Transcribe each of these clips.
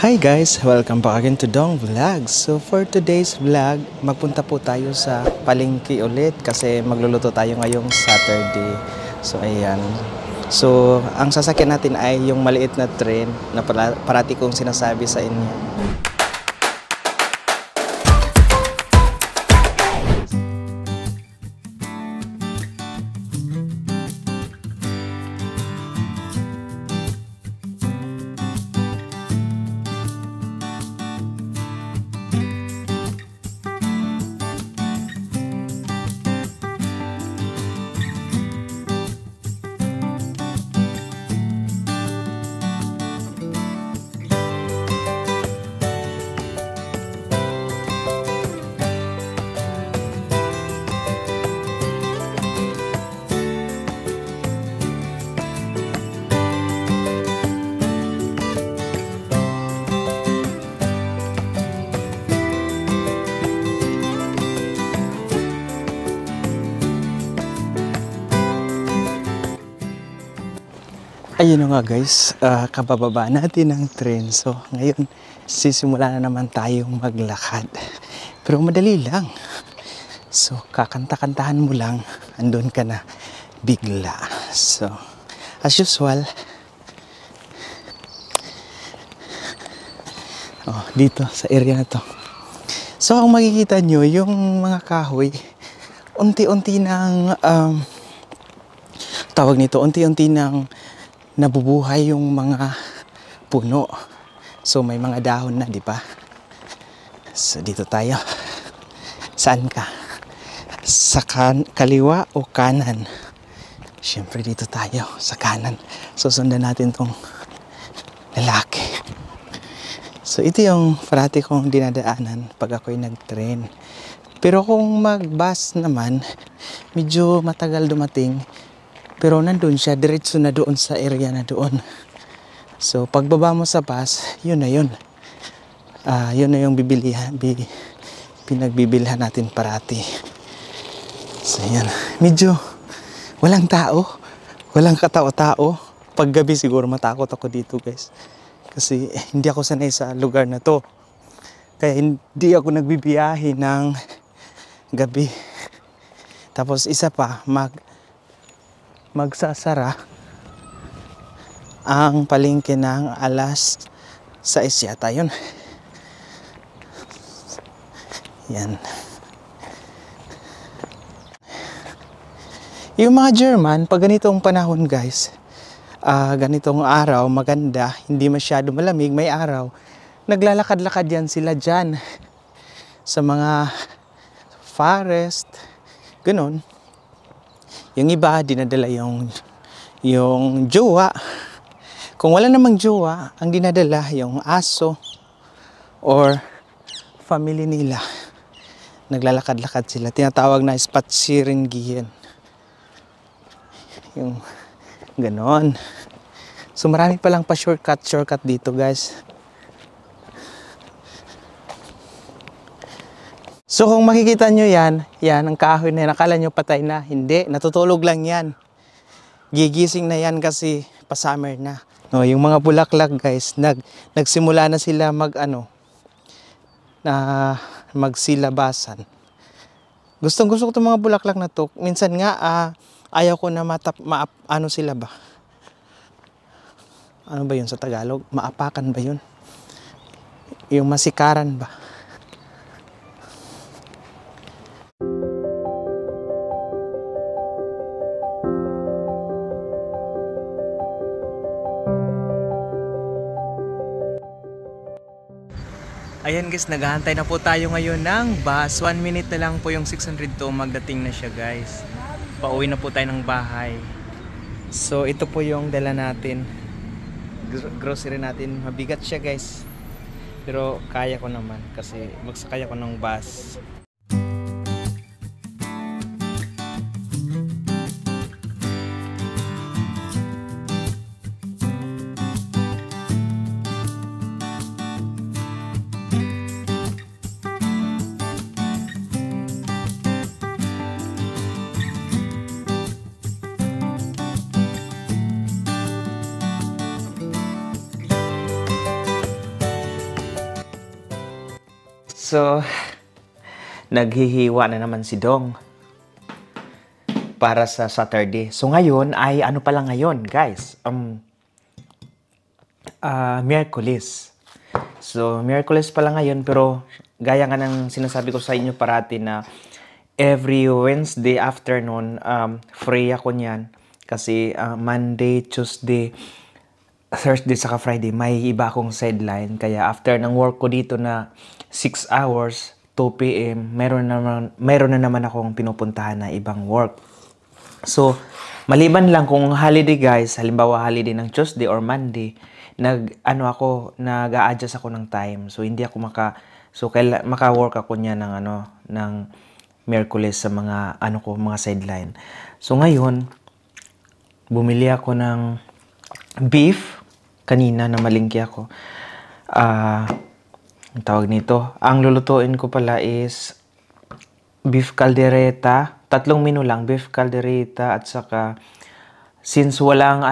Hi guys! Welcome back again to Dong Vlog. So for today's vlog, magpunta po tayo sa palengke ulit kasi magluluto tayo ngayong Saturday. So ayan. So ang sasakyan natin ay yung maliit na train na parati kong sinasabi sa inyo. Ayun nga guys, kabababa natin ng train. So ngayon, sisimula na naman tayong maglakad. Pero madali lang. So kakanta-kantahan mo lang, andun ka na bigla. So as usual, dito sa area na to. So ang makikita nyo, yung mga kahoy, unti-unti nang, tawag nito, unti-unti nang nabubuhay yung mga puno. So may mga dahon na, di ba? So dito tayo. Saan ka? Sa kaliwa o kanan? Siyempre dito tayo, sa kanan. So sundan natin tong lalaki. So ito yung parati kong dinadaanan pag ako'y nag-train. Pero kung mag-bus naman, medyo matagal dumating. Pero nandun siya, diretso na doon sa area na doon. So pagbaba mo sa bus, yun na yun. Yun na yung pinagbibilhan natin parati. So yan, medyo walang tao, walang katao-tao. Paggabi siguro matakot ako dito guys. Kasi hindi ako sanay sa lugar na to. Kaya hindi ako nagbibiyahe ng gabi. Tapos isa pa, magsasara ang palengke ng alas 6 yata yun. Yan. Yung mga German, pag ganitong panahon guys, ganitong araw, maganda, hindi masyado malamig, may araw, naglalakad-lakad yan sila dyan sa mga forest, ganun. Yung iba, dinadala yung jowa. Kung wala namang jowa, ang dinadala yung aso or family nila. Naglalakad-lakad sila. Tinatawag na spatsierengihen. Yung ganon. So marami palang pa shortcut dito guys. So kung makikita nyo yan ang kahoy na yan, akala nyo patay na. Hindi, natutulog lang yan. Gigising na yan kasi pa-summer na. No, yung mga bulaklak guys, nagsimula na sila magsilabasan. Gustong-gusto ko itong mga bulaklak na to. Minsan nga, ayaw ko na ano sila ba? Ano ba yun sa Tagalog? Maapakan ba yun? Yung masikaran ba? Ayan guys, naghahantay na po tayo ngayon ng bus. 1 minute na lang po yung 602, magdating na siya guys. Pauwi na po tayo ng bahay. So ito po yung dala natin. Grocery natin, mabigat siya guys. Pero kaya ko naman kasi magsakay ako ng bus. So, naghihiwa na naman si Dong para sa Saturday. So, ngayon ay ano pala ngayon, guys? Miyerkules. So, Miyerkules pala ngayon, pero gaya nga ng sinasabi ko sa inyo parati na every Wednesday afternoon, free ako niyan. Kasi Monday, Tuesday, Thursday, saka Friday, may iba akong sideline. Kaya after ng work ko dito na 6 hours, 2 p.m., meron na naman akong pinupuntahan na ibang work. So, maliban lang kung holiday guys, halimbawa holiday ng Tuesday or Monday, nag-a-adjust ako ng time. So, hindi ako maka-work ako niya ng Miyerkules sa mga mga sideline. So ngayon, bumili ako ng beef kanina na malingki ako. Ang tawag nito, ang lulutuin ko pala is beef caldereta, 3 menu lang, beef caldereta at saka since walang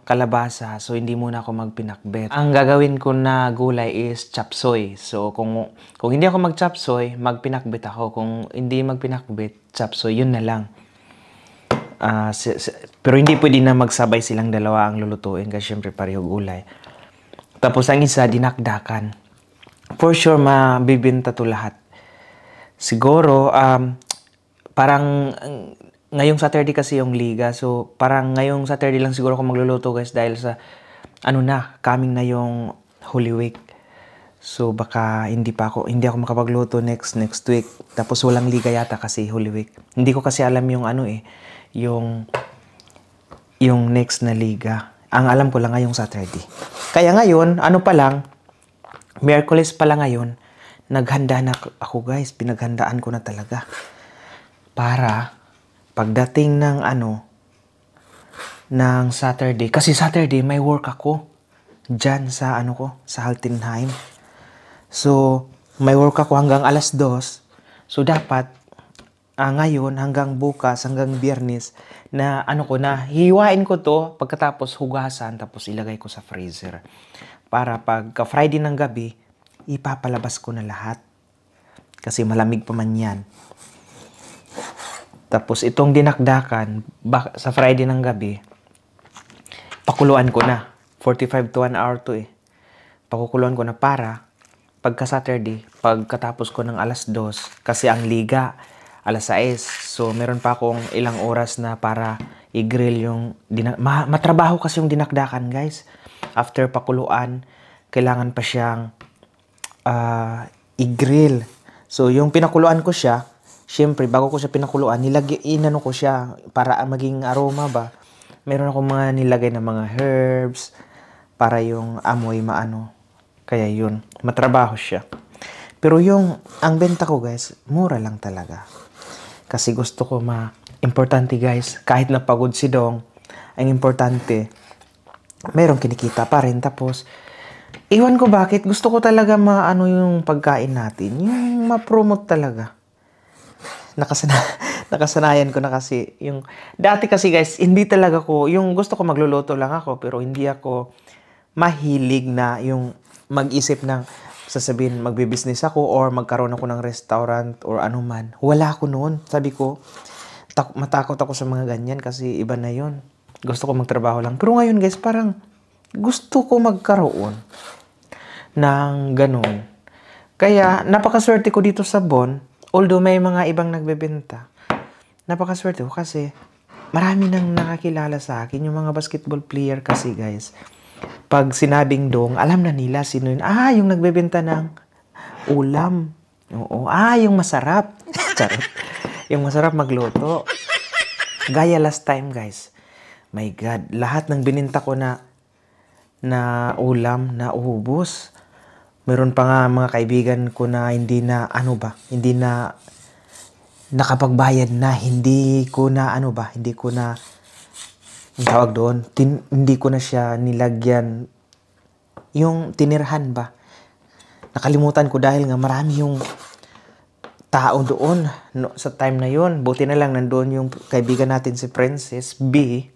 kalabasa, so hindi muna ako magpinakbet. Ang gagawin ko na gulay is chapsoy. So kung hindi ako mag-chapsoy, magpinakbet ako. Kung hindi magpinakbet, chapsoy, yun na lang. Pero hindi pwede na magsabay silang dalawa ang lulutuin kasi syempre pareho gulay. Tapos ang isa, dinakdakan. For sure, mabibenta to lahat. Siguro, parang ngayong Saturday kasi yung liga. So, parang ngayong Saturday lang siguro ako magluluto guys dahil sa, coming na yung Holy Week. So, baka hindi ako makapagluto next week. Tapos walang liga yata kasi Holy Week. Hindi ko kasi alam yung yung next na liga. Ang alam ko lang ngayong Saturday. Kaya ngayon, Miyerkules pala ngayon, naghanda na ako guys. Pinaghandaan ko na talaga. Para pagdating ng Saturday, kasi Saturday may work ako dyan sa sa Altenheim. So, may work ako hanggang 2:00. So, dapat ngayon hanggang bukas, hanggang Biyernes na hihiwain ko to pagkatapos hugasan tapos ilagay ko sa freezer. Para pagka Friday ng gabi, ipapalabas ko na lahat. Kasi malamig pa man yan. Tapos itong dinakdakan, sa Friday ng gabi, pakuluan ko na. 45 to 1 hour to Pakukuluan ko na para pagka Saturday, pagkatapos ko ng 2:00, kasi ang liga 6:00. So meron pa akong ilang oras na para i-grill yung matrabaho kasi yung dinakdakan guys. After pakuluan, kailangan pa siyang i-grill. So yung pinakuluan ko siya, syempre, bago ko siya pinakuluan, inano ko siya para maging aroma ba. Meron akong mga nilagay na mga herbs para yung amoy Kaya yun, matrabaho siya. Pero ang benta ko guys, mura lang talaga. Kasi gusto ko importante guys, kahit napagod si Dong, ang importante, merong kinikita pa rin. Tapos, iwan ko bakit, gusto ko talaga yung pagkain natin. Yung ma-promote talaga. Nakasanayan ko na kasi dati kasi guys, hindi talaga ko yung gusto ko magluluto lang ako, pero hindi ako mahilig na yung mag-isip ng sasabihin magbe-business ako or magkaroon ako ng restaurant or anuman. Wala ako noon. Sabi ko, matakot ako sa mga ganyan kasi iba na yon. Gusto ko magtrabaho lang. Pero ngayon guys, parang gusto ko magkaroon ng ganun. Kaya napakaswerte ko dito sa Bon. Although may mga ibang nagbebenta, napakaswerte ko kasi marami nang nakakilala sa akin. Yung mga basketball player kasi guys, pag sinabing Dong, alam na nila sino yun. Yung nagbebenta ng ulam. Oo. Yung masarap. Charot. Yung masarap magluto. Gaya last time guys. My God. Lahat ng bininta ko na ulam na ubos. Meron pa nga mga kaibigan ko na hindi na nakapagbayad na, hindi ko na ang tawag doon, hindi ko na siya nilagyan yung tinirhan ba. Nakalimutan ko dahil nga marami yung tao doon sa time na yon. Buti na lang nandoon yung kaibigan natin si Princess B.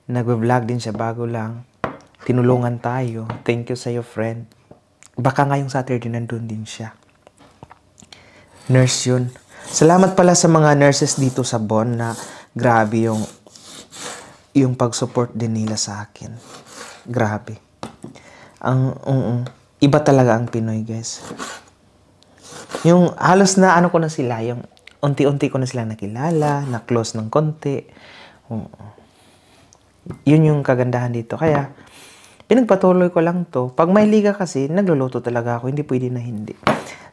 Nagwe-vlog din siya bago lang. Tinulungan tayo. Thank you sa iyo, friend. Baka ngayong Saturday nandun din siya. Nurse yun. Salamat pala sa mga nurses dito sa Bon na grabe yung pag-support din nila sa akin. Grabe. Iba talaga ang Pinoy, guys. Yung halos na ano ko na sila, yung unti-unti ko na sila nakilala, na-close ng konti. Yun yung kagandahan dito. Kaya, pinagpatuloy ko lang to. Pag may liga kasi, nagluluto talaga ako. Hindi pwede na hindi.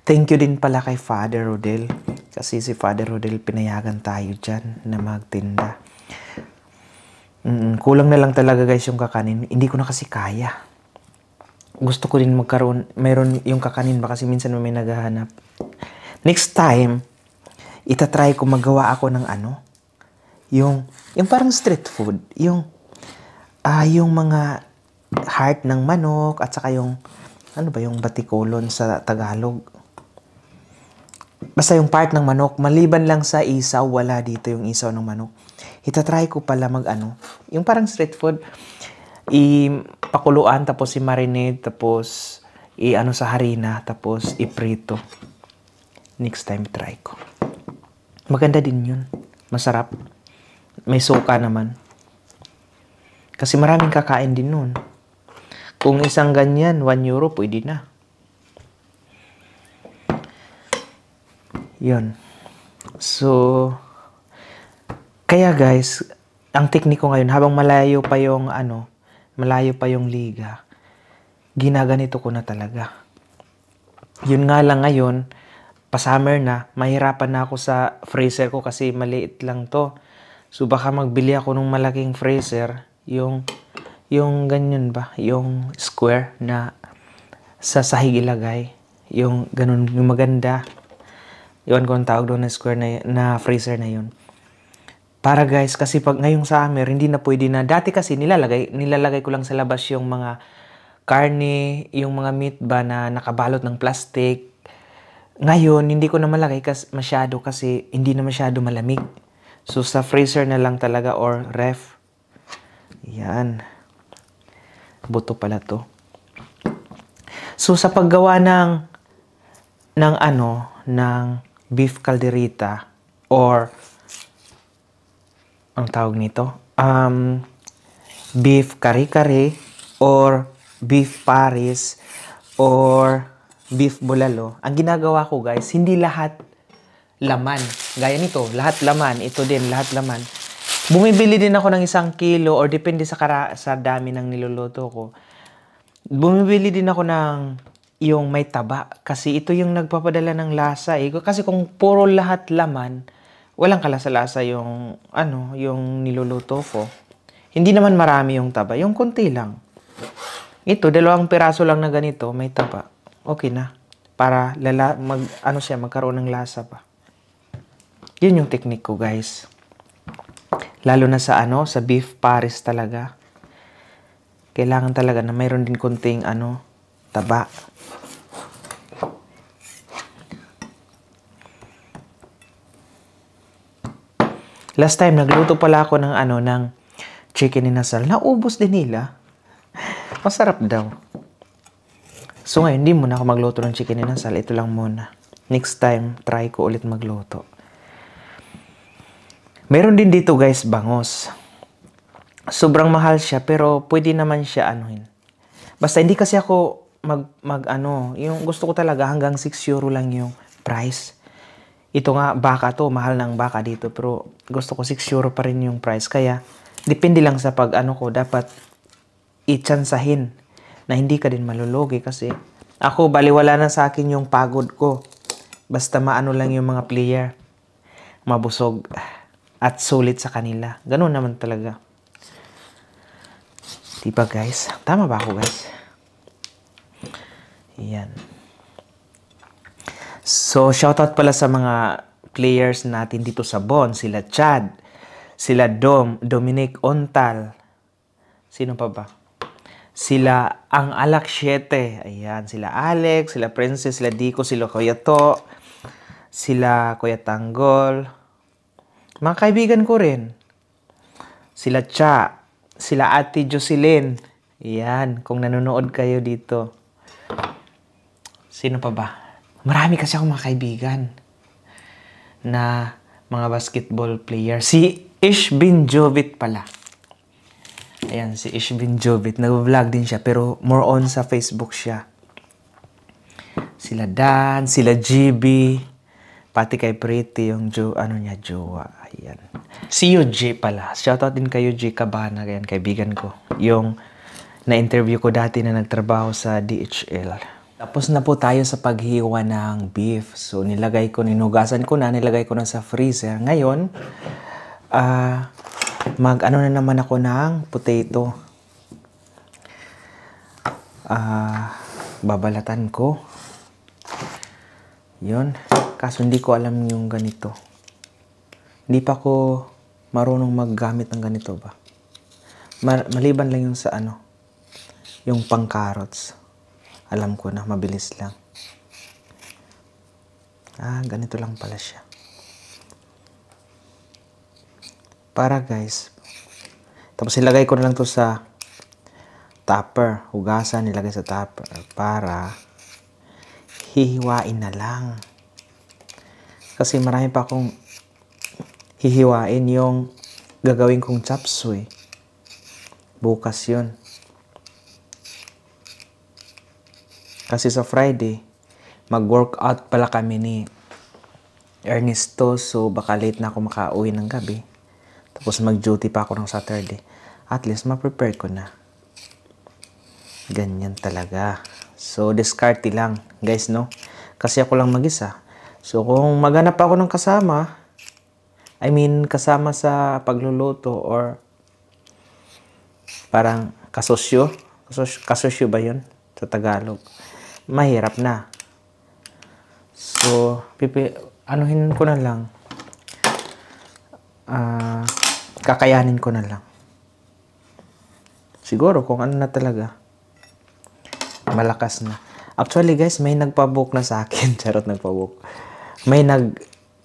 Thank you din pala kay Father Rodel. Kasi si Father Rodel, pinayagan tayo dyan na magtinda. Kulang na lang talaga guys yung kakanin. Hindi ko na kasi kaya. Gusto ko din magkaroon, mayroon yung kakanin ba kasi minsan may naghahanap. Next time, itatry ko magawa ako ng ano, yung parang street food, yung mga heart ng manok at saka yung, ano ba yung batikolon sa Tagalog. Basta yung part ng manok, maliban lang sa isaw, wala dito yung isaw ng manok. Itatry ko pala yung parang street food, ipakuluan, tapos i-marinate, tapos i-ano sa harina, tapos iprito. Next time try ko. Maganda din yun. Masarap. May suka naman. Kasi maraming kakain din nun. Kung isang ganyan, 1 euro, pwede na. Yun. So, kaya guys, ang tekniko ngayon, habang malayo pa yung liga, ginaganito ko na talaga. Yun nga lang ngayon, pa-summer na, mahirapan na ako sa freezer ko kasi maliit lang to. So, baka magbili ako ng malaking freezer, yung ganyan ba, yung square na sa sahig ilagay, yung ganun, yung maganda. Iwan ko ang tawag doon na square na freezer na yun. Para guys, kasi pag ngayong summer, hindi na pwede na. Dati kasi nilalagay ko lang sa labas yung mga karne, yung mga meat ba na nakabalot ng plastic. Ngayon, hindi ko na malagay masyado kasi hindi na masyado malamig. So, sa freezer na lang talaga or ref. Yan. Buto pala to. So, sa paggawa ng beef calderita or ang tawag nito, beef kare-kare or beef paris or beef bulalo. Ang ginagawa ko guys, hindi lahat laman. Gaya nito, lahat laman. Ito din, lahat laman. Bumibili din ako ng 1 kilo or depende sa dami ng niluluto ko. Bumibili din ako ng yung may taba. Kasi ito yung nagpapadala ng lasa eh. Kasi kung puro lahat laman, walang kalasa-lasa yung niluluto ko. Hindi naman marami yung taba. Yung konti lang. Ito, 2 piraso lang na ganito, may taba. Okay na. Para magkaroon ng lasa pa. Yun yung technique ko, guys. Lalo na sa beef paris talaga. Kailangan talaga na mayroon din konting taba. Last time nagluto pala ako ng chicken inasal. Naubos din nila. Masarap daw. So ngayon, hindi muna ako magluto ng chicken inasal. Ito lang muna. Next time, try ko ulit magluto. Meron din dito guys, bangos. Sobrang mahal siya, pero pwede naman siya Basta hindi kasi ako yung gusto ko talaga hanggang 6 euro lang yung price. Ito nga, baka to, mahal ng baka dito, pero gusto ko 6 euro pa rin yung price. Kaya, depende lang sa dapat itsansahin na hindi ka din malulugi kasi ako, baliwala na sa akin yung pagod ko. Basta lang yung mga player. Mabusog at sulit sa kanila. Ganun naman talaga. Diba guys? Tama ba ako guys? Yan. So, shoutout pala sa mga players natin dito sa Bon. Sila Chad, sila Dominic Ontal. Sino pa ba? Sila ang Alak 7. Ayan, sila Alex, sila Princess, sila Dico, sila Kuya To, sila Kuya Tanggol. Mga kaibigan ko rin. Sila Cha, sila Ate Jocelyn. Ayan, kung nanonood kayo dito. Sino pa ba? Marami kasi akong mga kaibigan. na mga basketball player. Si Ishbin Jovit pala. Ayan, si Ishbin Jovit. Nag-vlog din siya, pero more on sa Facebook siya. Sila Dan, sila GB, pati kay Pretty, yung jowa. Ayan. Si UJ pala. Shoutout din kay UJ Cabana, ayan, kaibigan ko. Yung na-interview ko dati na nagtrabaho sa DHL. Tapos na po tayo sa paghiwa ng beef. So, ninugasan ko na, nilagay ko na sa freezer. Ngayon, mag-ano na naman ako ng potato. Babalatan ko. Yun. Kaso hindi ko alam yung ganito. Hindi pa ko marunong maggamit ng ganito ba. Maliban lang yung sa yung pang carrots. Alam ko na, mabilis lang. Ganito lang pala siya. Para guys. Tapos ilagay ko na lang to sa tupper. Hugasan, nilagay sa tupper. Para hihiwain na lang. Kasi marami pa akong hihiwain yung gagawin kong chop suey. Bukas yun. Kasi sa Friday, mag-workout pala kami ni Ernesto. So, baka late na ako makauwi ng gabi. Tapos mag-duty pa ako ng Saturday. At least, ma-prepare ko na. Ganyan talaga. So, diskarte lang, guys, no? Kasi ako lang mag-isa. So, kung maghanap ako ng kasama, kasama sa pagluluto or parang kasosyo. Kasosyo ba yun sa Tagalog? Mahirap na. So, anuhin ko na lang. Kakayanin ko na lang. Siguro kung ano na talaga. Malakas na. Actually guys, may nagpabook na sa akin. Charot, nagpabook. May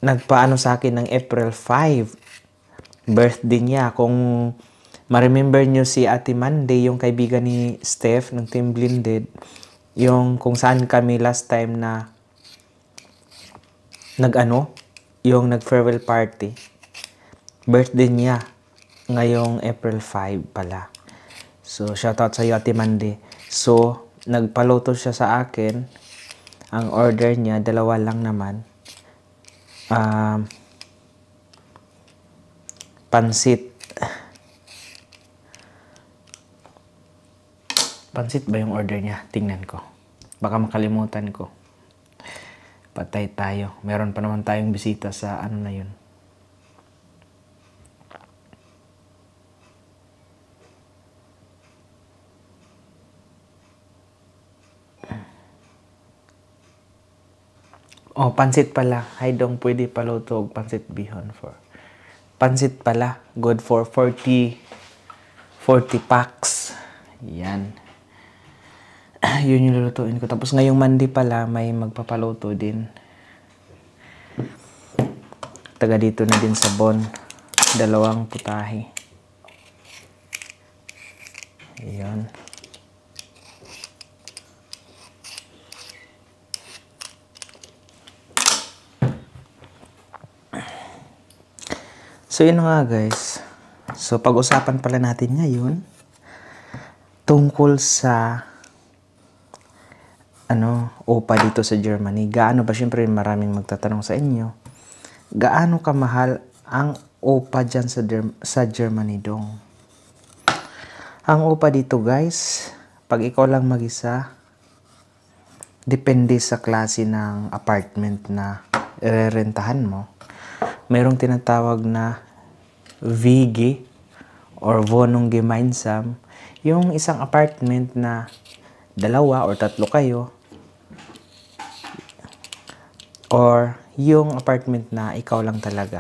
nagpaano sa akin ng April 5. Birthday niya. Kung ma-remember nyo si Ate Monday, yung kaibigan ni Steph ng Team Blended, yung kung saan kami last time na yung nag-farewell party. Birthday niya ngayong April 5 pala. So, shoutout sa iyo, Ate Monday. So, nagpaluto siya sa akin. Ang order niya, 2 lang naman. Pansit. Pansit ba yung order niya? Tingnan ko. Baka makalimutan ko. Patay tayo. Meron pa naman tayong bisita sa na yun. Oh, pansit pala. Hay dong, pwede paluto og pansit bihon for. Pansit pala. Good for 40 packs. Yan. Yun yung lulutuin ko. Tapos ngayong Monday pala, may magpapaluto din. Taga dito na din sa Bon. 2 putahe. Ayan. So, yun nga guys. So, pag-usapan pala natin ngayon tungkol sa OPA dito sa Germany. Gaano ba? Siyempre, maraming magtatanong sa inyo. Gaano kamahal ang OPA dyan sa Germany dong? Ang OPA dito guys, pag ikaw lang mag-isa, depende sa klase ng apartment na irerentahan mo. Mayroong tinatawag na WG or Wohnung Gemeinsam, yung isang apartment na 2 or 3 kayo, or yung apartment na ikaw lang talaga.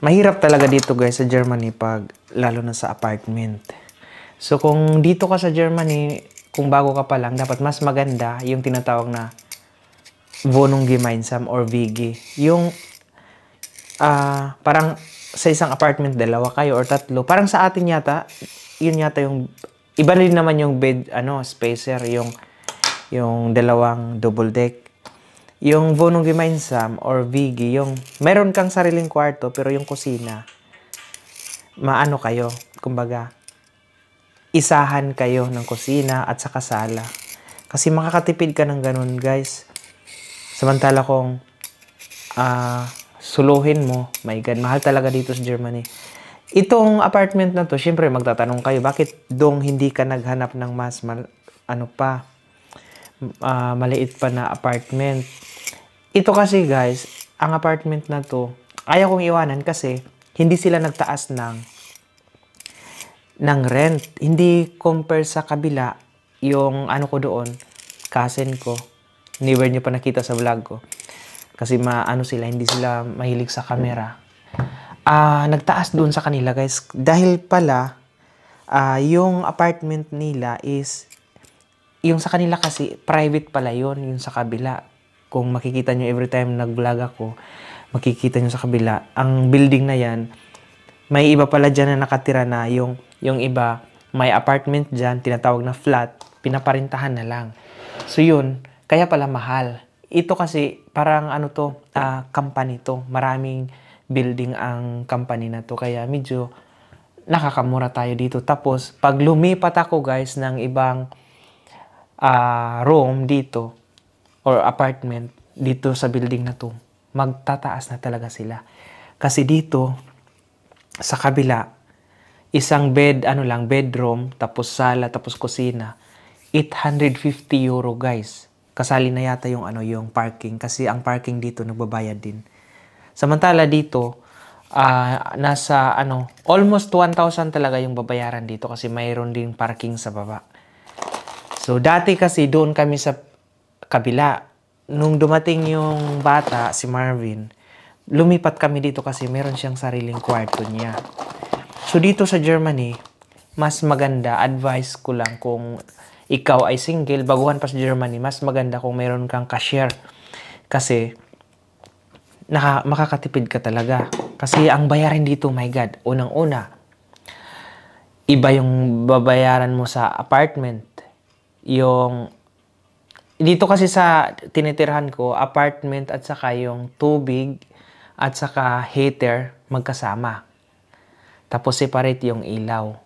Mahirap talaga dito guys sa Germany pag lalo na sa apartment. So kung dito ka sa Germany, kung bago ka pa lang, dapat mas maganda yung tinatawag na Wohnung Gemeinsam or WG. Yung parang sa isang apartment 2 kayo or 3. Parang sa atin yata, yun yata yung iba rin naman yung bed spacer, yung 2 double deck. Yung Vonong Gemeinsam or Vigi, yung meron kang sariling kwarto pero yung kusina, maano kayo, kumbaga, isahan kayo ng kusina at saka sala. Kasi makakatipid ka ng ganun, guys. Samantala kung suluhin mo, my God, mahal talaga dito sa Germany. Itong apartment na to, syempre magtatanong kayo, bakit dong hindi ka naghanap ng mas maliit pa na apartment? Ito kasi guys, ang apartment na to, ayaw kong iwanan kasi hindi sila nagtaas ng rent. Hindi compare sa kabila, yung ano ko doon, cousin ko, never nyo pa nakita sa vlog ko. Kasi hindi sila mahilig sa camera. Nagtaas doon sa kanila guys. Dahil pala, yung apartment nila is, yung sa kanila kasi, private pala yun, yung sa kabila. Kung makikita nyo every time nag-vlog ako, makikita nyo sa kabila, ang building na yan, may iba pala dyan na nakatira na yung iba, may apartment dyan, tinatawag na flat, pinaparintahan na lang. So yun, kaya pala mahal. Ito kasi, parang company to. Maraming building ang company na to. Kaya medyo nakakamura tayo dito. Tapos, pag lumipat ako guys ng ibang room dito, or apartment, dito sa building na to, magtataas na talaga sila. Kasi dito, sa kabila, isang bedroom, tapos sala, tapos kusina, 850 euro guys. Kasali na yata yung parking. Kasi ang parking dito, nagbabayad din. Samantala dito, nasa almost 1,000 talaga yung babayaran dito kasi mayroon din parking sa baba. So, dati kasi doon kami sa kabila. Nung dumating yung bata, si Marvin, lumipat kami dito kasi meron siyang sariling kwarto niya. So, dito sa Germany, mas maganda, advice ko lang kung ikaw ay single, baguhan pa sa Germany, mas maganda kung meron kang cashier. Kasi, makakatipid ka talaga. Kasi ang bayarin dito, my God, unang-una, iba yung babayaran mo sa apartment. Dito kasi sa tinitirhan ko, apartment at saka yung tubig at saka heater magkasama. Tapos separate yung ilaw.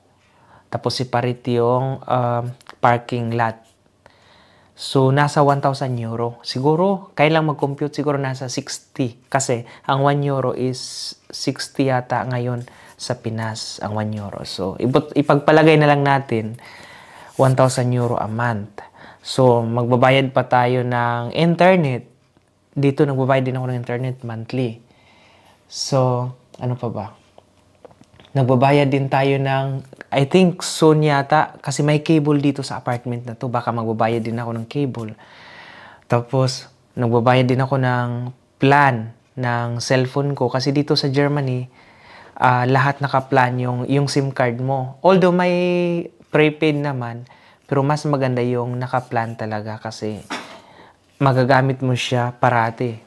Tapos separate yung parking lot. So, nasa 1,000 euro. Siguro, kailang mag-compute, siguro nasa 60. Kasi, ang 1 euro is 60 yata ngayon sa Pinas, ang 1 euro. So, ipagpalagay na lang natin, 1,000 euro a month. So, magbabayad pa tayo ng internet. Dito, nagbabayad din ako ng internet monthly. So, ano pa ba? Nagbabayad din tayo ng, I think soon yata, kasi may cable dito sa apartment na to. Baka magbabayad din ako ng cable. Tapos, nagbabayad din ako ng plan ng cellphone ko. Kasi dito sa Germany, lahat naka-plan yung SIM card mo. Although may prepaid naman, pero mas maganda yung naka-plan talaga kasi magagamit mo siya parati.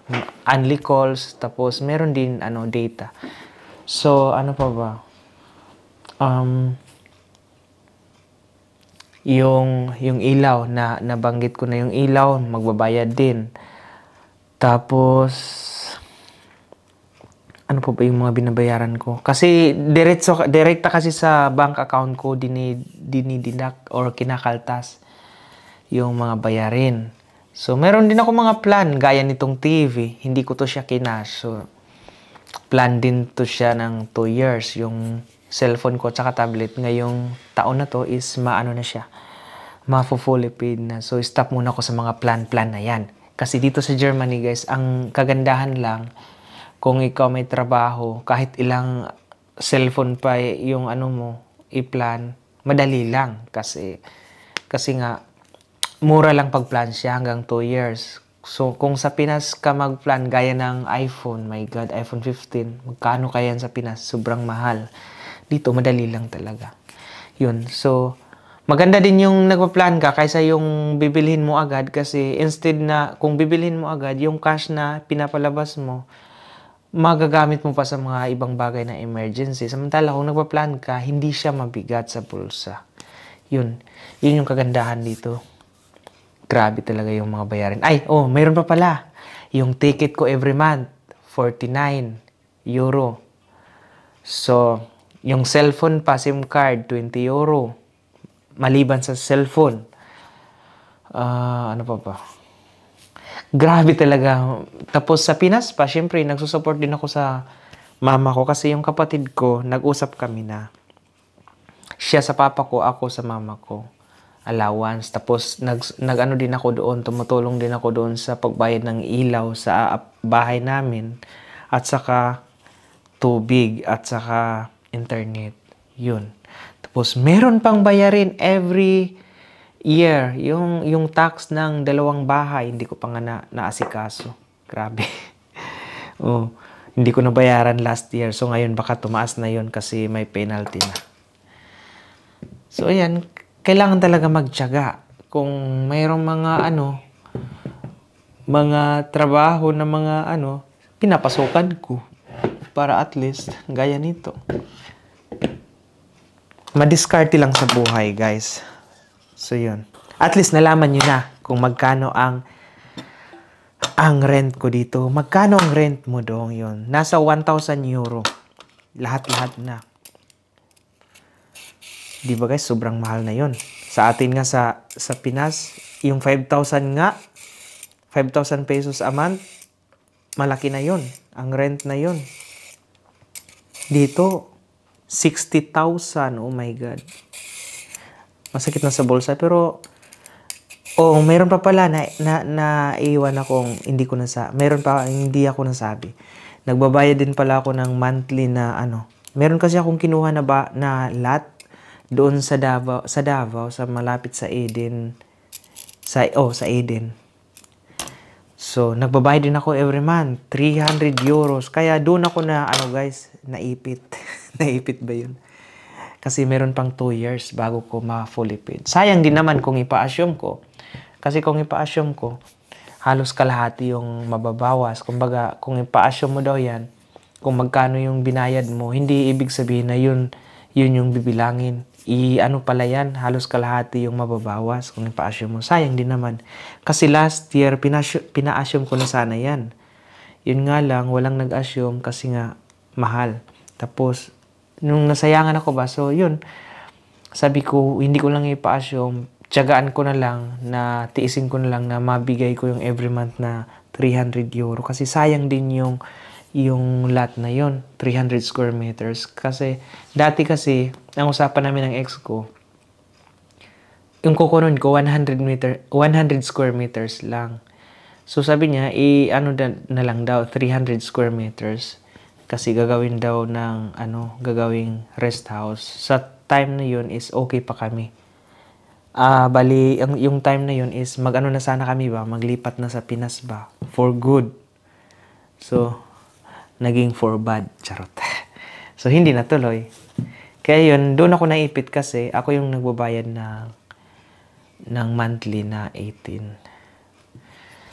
Only calls, tapos meron din data. So, ano pa ba? Yung ilaw na nabanggit ko na yung ilaw, magbabayad din. Tapos ano pa ba yung mga binabayaran ko? Kasi direkta kasi sa bank account ko dinididak or kinakaltas yung mga bayarin. So meron din ako mga plan gaya nitong TV, hindi ko to siya kinash. So plan din to siya ng 2 years yung cellphone ko at tablet ngayong taon na to is na siya, fully paid na. So stop muna ako sa mga plan na yan. Kasi dito sa Germany guys, ang kagandahan lang, kung ikaw may trabaho, kahit ilang cellphone pa yung mo, i-plan, madali lang. Kasi nga, mura lang pag-plan siya hanggang 2 years. So, kung sa Pinas ka mag-plan, gaya ng iPhone, my God, iPhone 15, magkano kaya yan sa Pinas? Sobrang mahal. Dito, madali lang talaga. Yun. So, maganda din yung nagpa-plan ka kaysa yung bibilhin mo agad kasi instead na kung bibilhin mo agad, yung cash na pinapalabas mo, magagamit mo pa sa mga ibang bagay na emergency. Samantala, kung nagpa-plan ka, hindi siya mabigat sa bulsa. Yun yung kagandahan dito. Grabe talaga yung mga bayarin. Mayroon pa pala. Yung ticket ko every month, 49 euro. So, yung cellphone pa, SIM card, 20 euro. Maliban sa cellphone. Ano pa ba? Grabe talaga. Tapos sa Pinas pa, syempre, nagsusupport din ako sa mama ko kasi yung kapatid ko, nag-usap kami na siya sa papa ko, ako sa mama ko. Allowance. Tapos nag-ano din ako doon, tumutulong din ako doon sa pagbayad ng ilaw sa bahay namin at saka tubig at saka internet. Yun. Tapos meron pang bayarin every year. Yung tax ng 2 bahay, hindi ko pa nga naasikaso. Grabe. Oh, hindi ko nabayaran last year. So ngayon baka tumaas na yun kasi may penalty na. So ayan, kailangan talaga magtiyaga. Kung mayroong mga trabaho na pinapasukan ko para at least gaya nito. Madiskarte lang sa buhay, guys. So yun. At least nalaman nyo na kung magkano ang rent ko dito. Magkano ang rent mo dong yun? Nasa 1,000 euro. Lahat-lahat na. Di ba guys, sobrang mahal na yon. Sa atin nga sa Pinas, yung 5,000 nga, 5,000 pesos a month, malaki na yon. Ang rent na yon. Dito, 60,000. Oh my God. Masakit na sa bulsa. Pero, mayroon pa pala na iwan akong meron pa, hindi ako nasabi. Nagbabayad din pala ako ng monthly na Meron kasi akong kinuha na lot doon sa Davao, sa malapit sa Eden. Sa Eden. So, nagbabayad din ako every month, 300 euros. Kaya doon ako guys, naipit. Naipit ba yun? Kasi meron pang 2 years bago ko ma-fully paid. Sayang din naman kung ipa-assume ko. Kasi kung ipa-assume ko, halos kalahati yung mababawas. Kumbaga, kung ipa-assume mo daw yan, kung magkano yung binayad mo, hindi ibig sabihin na yun yung bibilangin. Pala yan, halos kalahati yung mababawas kung ipa-assume mo. Sayang din naman. Kasi last year, pina-assume ko na sana yan. Yun nga lang, walang nag-assume kasi nga mahal. Tapos, nung nasayangan ako ba, so yun, sabi ko, hindi ko lang ipa-assume, tiyagaan ko na lang, tiisin ko na lang na mabigay ko yung every month na 300 euro. Kasi sayang din yung lot na yon, 300 square meters. Kasi, dati kasi, ang usapan namin ng ex ko, yung kukunon ko, 100 square meters lang. So, sabi niya, na lang daw, 300 square meters. Kasi gagawin daw ng, gagawing rest house. Sa time na yun is okay pa kami. Bali, yung time na yun is, na sana kami ba? Maglipat na sa Pinas ba? For good. So, naging for bad. Charot. So, hindi natuloy. Kaya yun, doon ako naipit kasi ako yung nagbabayad ng monthly na 18.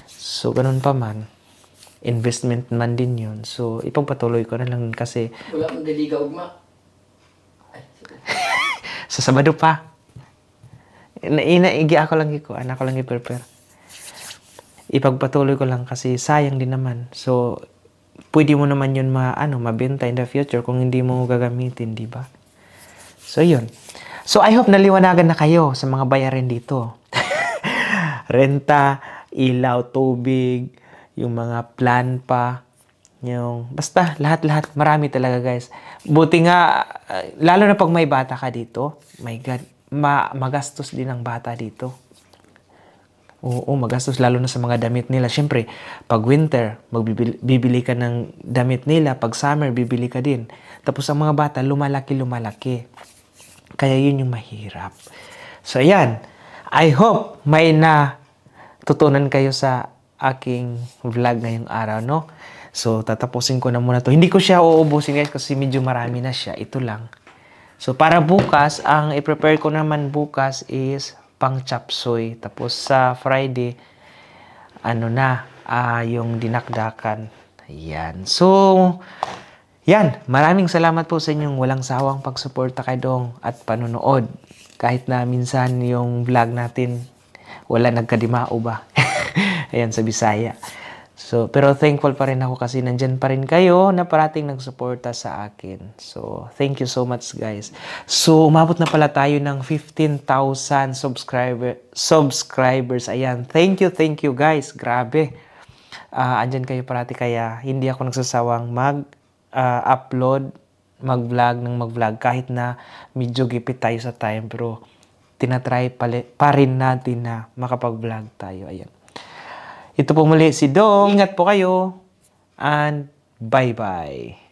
So, ganun pa man. Investment man din yun. So, ipagpatuloy ko na lang kasi wala mong diliga ugma. sa Sabado pa. Anak ko lang i-prepare. Ipagpatuloy ko lang kasi sayang din naman. So, pwede mo naman yun mabenta in the future kung hindi mo gagamitin, di ba? So, yun. So, I hope naliwanagan na kayo sa mga bayarin dito. Renta, ilaw, tubig, yung mga plan pa, basta lahat-lahat, marami talaga guys. Buti nga, lalo na pag may bata ka dito, my God, magastos din ang bata dito. Oo, magastos lalo na sa mga damit nila. Siyempre, pag winter, bibili ka ng damit nila. Pag summer, bibili ka din. Tapos ang mga bata, lumalaki. Kaya yun yung mahirap. So, ayan. I hope may natutunan kayo sa aking vlog ngayong araw, no? So, tatapusin ko na muna to. Hindi ko siya uubusin guys kasi medyo marami na siya. Ito lang. So, para bukas, ang i-prepare ko naman bukas is pang chop suey. Tapos sa Friday, yung dinakdakan. Ayan. So, yan. Maraming salamat po sa inyong walang sawang pagsuporta kay Dong at panonood. Kahit na minsan yung vlog natin, wala nagkadimao ba? Ayan, sa Bisaya. So, pero thankful pa rin ako kasi nandyan pa rin kayo na parating nagsuporta sa akin. So, thank you so much guys. So, umabot na pala tayo ng 15,000 subscribers. Ayan, thank you guys. Grabe. Andyan kayo parati kaya hindi ako nagsasawang mag-upload, mag-vlog kahit na medyo gipit tayo sa time. Pero, tinatry pa rin natin na makapag-vlog tayo. Ayan. Ito po muli si Dong. Ingat po kayo and bye-bye.